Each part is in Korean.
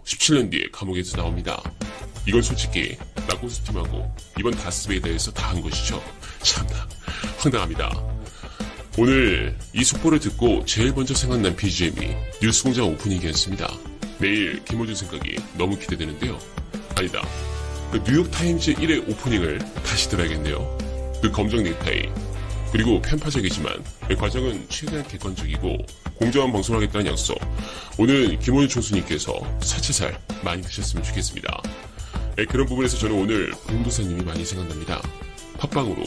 17년 뒤에 감옥에서 나옵니다. 이건 솔직히 나코스팀하고 이번 다스베이더에서 다 한 것이죠. 참나 황당합니다. 오늘 이 속보를 듣고 제일 먼저 생각난 BGM이 뉴스공장 오프닝이었습니다. 내일 김호준 생각이 너무 기대되는데요. 아니다. 그 뉴욕타임즈 1회 오프닝을 다시 들어야겠네요. 그 검정 넥타이 그리고 편파적이지만 과정은 최대한 객관적이고 공정한 방송을 하겠다는 약속. 오늘 김호준 총수님께서 사치살 많이 드셨으면 좋겠습니다. 그런 부분에서 저는 오늘 봉도사님이 많이 생각납니다. 팟빵으로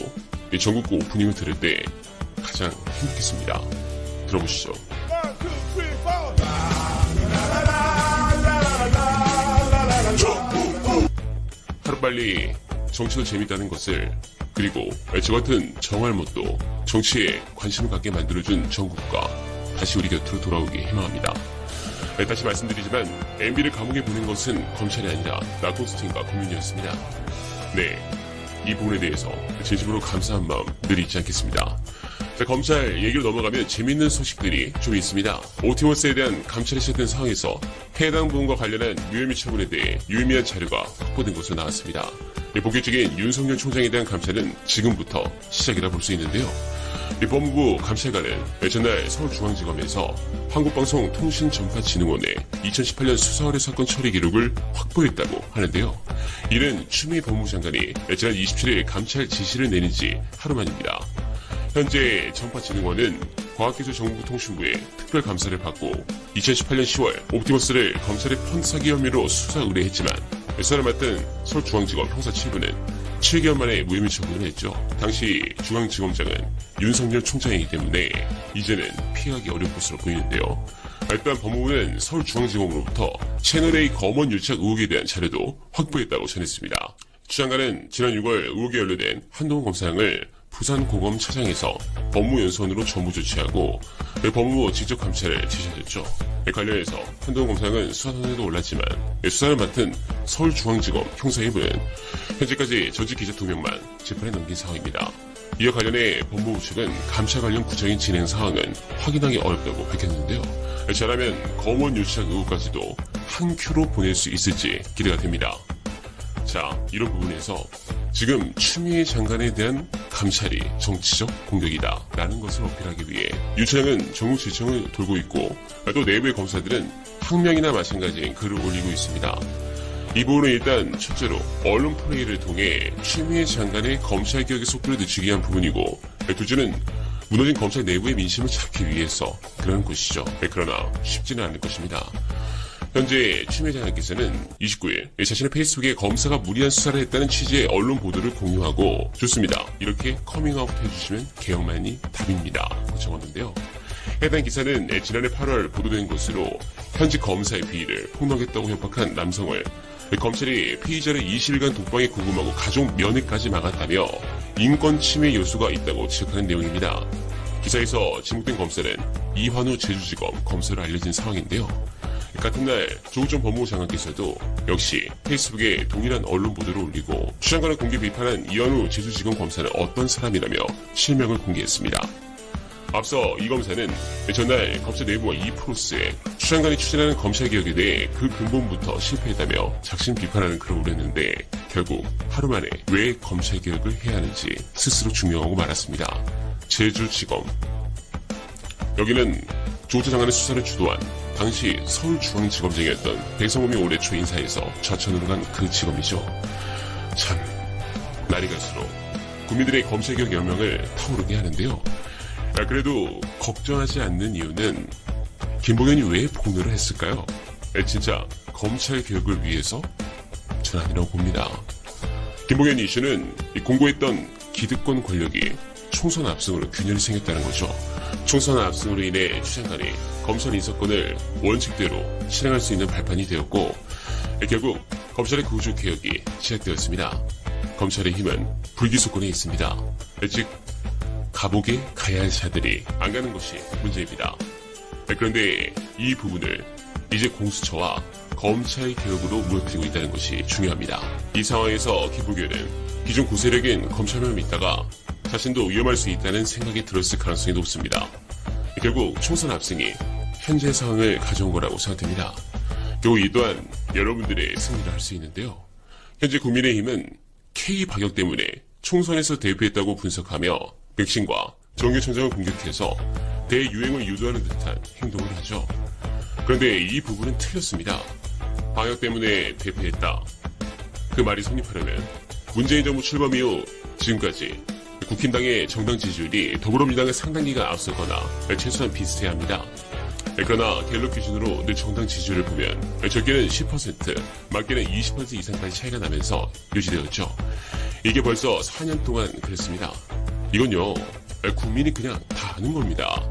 전국구 오프닝을 들을 때 가장 행복했습니다. 들어보시죠. 하루빨리 정치도 재밌다는 것을, 그리고 저 같은 정할못도 정치에 관심을 갖게 만들어준 정국가 다시 우리 곁으로 돌아오길 희망합니다. 다시 말씀드리지만 MB를 감옥에 보낸 것은 검찰이 아니라 나코스팀과 국민이었습니다. 네, 이 부분에 대해서 진심으로 감사한 마음 늘 잊지 않겠습니다. 자, 검찰 얘기로 넘어가면 재밌는 소식들이 좀 있습니다. 오티머스에 대한 감찰이 시작된 상황에서 해당 부분과 관련한 무혐의 처분에 대해 유의미한 자료가 확보된 것으로 나왔습니다. 본격적인 윤석열 총장에 대한 감찰은 지금부터 시작이라 볼 수 있는데요. 법무부 감찰관은 전날 서울중앙지검에서 한국방송통신전파진흥원의 2018년 수사 의뢰 사건 처리 기록을 확보했다고 하는데요. 이는 추미애 법무부 장관이 지난 27일 감찰 지시를 내린 지 하루 만입니다. 현재 전파진흥원은 과학기술정보통신부의 특별감사를 받고 2018년 10월 옵티머스를 검찰의 펀드 사기 혐의로 수사 의뢰했지만 수사를 맡은 서울중앙지검 형사 7부는 7개월 만에 무혐의 처분을 했죠. 당시 중앙지검장은 윤석열 총장이기 때문에 이제는 피하기 어려울 것으로 보이는데요. 또한 법무부는 서울중앙지검으로부터 채널A 검언 유착 의혹에 대한 자료도 확보했다고 전했습니다. 추 장관은 지난 6월 의혹에 연루된 한동훈 검사장을 부산고검차장에서 법무연수원으로 전부 조치하고 법무부 직접 감찰을 지시했죠. 관련해서 한동훈 검사장은 수사선에도 올랐지만 수사를 맡은 서울중앙지검 형사 1부는 현재까지 전직 기자 2명만 재판에 넘긴 상황입니다. 이와 관련해 법무부 측은 감찰 관련 구체적인 진행 상황은 확인하기 어렵다고 밝혔는데요. 잘하면 검언 유착 의혹까지도 한 큐로 보낼 수 있을지 기대가 됩니다. 자, 이런 부분에서 지금 추미애 장관에 대한 감찰이 정치적 공격이다 라는 것을 어필하기 위해 윤 차장은 전국 지청을 돌고 있고 또 내부의 검사들은 항명이나 마찬가지인 글을 올리고 있습니다. 이 부분은 일단 첫째로 언론 플레이를 통해 추미애 장관의 검찰 개혁의 속도를 늦추기 위한 부분이고, 둘째는 무너진 검찰 내부의 민심을 잡기 위해서 그러는 것이죠. 그러나 쉽지는 않을 것입니다. 현재 추미애 장관께서는 29일 자신의 페이스북에 검사가 무리한 수사를 했다는 취지의 언론 보도를 공유하고 좋습니다. 이렇게 커밍아웃 해주시면 개혁만이 답입니다. 적었는데요. 해당 기사는 지난해 8월 보도된 것으로 현직 검사의 비위를 폭로하겠다고 협박한 남성을 검찰이 피의자를 20일간 독방에 구금하고 가족 면회까지 막았다며 인권 침해 요소가 있다고 지적하는 내용입니다. 기사에서 지목된 검사는 이환우 제주지검 검사로 알려진 상황인데요. 같은 날 조국 전 법무부 장관께서도 역시 페이스북에 동일한 언론 보도를 올리고 추 장관을 공개 비판한 이현우 제주지검 검사는 어떤 사람이라며 실명을 공개했습니다. 앞서 이 검사는 전날 검찰 내부와 이 프로세스에 추 장관이 추진하는 검찰개혁에 대해 그 근본부터 실패했다며 작심 비판하는 글을 올렸는데 결국 하루 만에 왜 검찰개혁을 해야 하는지 스스로 증명하고 말았습니다. 제주지검. 여기는 조국 전 장관의 수사를 주도한 당시 서울중앙지검장이었던 백성범이 올해 초 인사에서 좌천으로 간 그 지검이죠. 참, 날이 갈수록 국민들의 검찰개혁 열망을 타오르게 하는데요. 그래도 걱정하지 않는 이유는 김봉현이 왜 폭로를 했을까요? 진짜 검찰개혁을 위해서? 전 아니라고 봅니다. 김봉현 이슈는 공고했던 기득권 권력이 총선 압승으로 균열이 생겼다는 거죠. 총선 압승으로 인해 추 장관이 검찰 인사권을 원칙대로 실행할 수 있는 발판이 되었고 결국 검찰의 구조 개혁이 시작되었습니다. 검찰의 힘은 불기소권에 있습니다. 즉 감옥에 가야 할 자들이 안 가는 것이 문제입니다. 그런데 이 부분을 이제 공수처와 검찰 개혁으로 무너뜨리고 있다는 것이 중요합니다. 이 상황에서 김부겸은 기존 구세력인 검찰만 믿다가 자신도 위험할 수 있다는 생각이 들었을 가능성이 높습니다. 결국 총선 압승이 현재 상황을 가져온 거라고 생각됩니다. 결국 이 또한 여러분들의 승리를 할 수 있는데요. 현재 국민의힘은 K-방역 때문에 총선에서 대표했다고 분석하며 백신과 정규청장을 공격해서 대유행을 유도하는 듯한 행동을 하죠. 그런데 이 부분은 틀렸습니다. 방역 때문에 대패했다. 그 말이 성립하려면 문재인 정부 출범 이후 지금까지 국힘당의 정당 지지율이 더불어민주당의 상당기가 앞서거나 최소한 비슷해야 합니다. 그러나 갤럽 기준으로 늘 정당 지지율을 보면 적게는 10%, 많게는 20% 이상까지 차이가 나면서 유지되었죠. 이게 벌써 4년 동안 그랬습니다. 이건요, 국민이 그냥 다 아는 겁니다.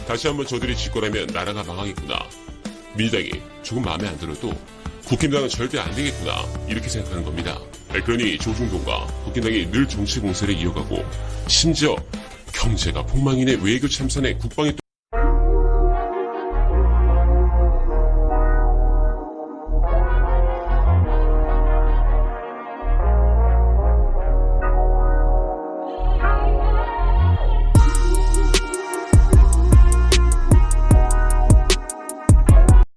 다시 한번 저들이 집권하면 나라가 망하겠구나. 민주당이 조금 마음에 안 들어도 국힘당은 절대 안 되겠구나. 이렇게 생각하는 겁니다. 그러니 조중동과 국힘당이 늘 정치 공세를 이어가고 심지어 경제가 폭망이네 외교 참사네 국방이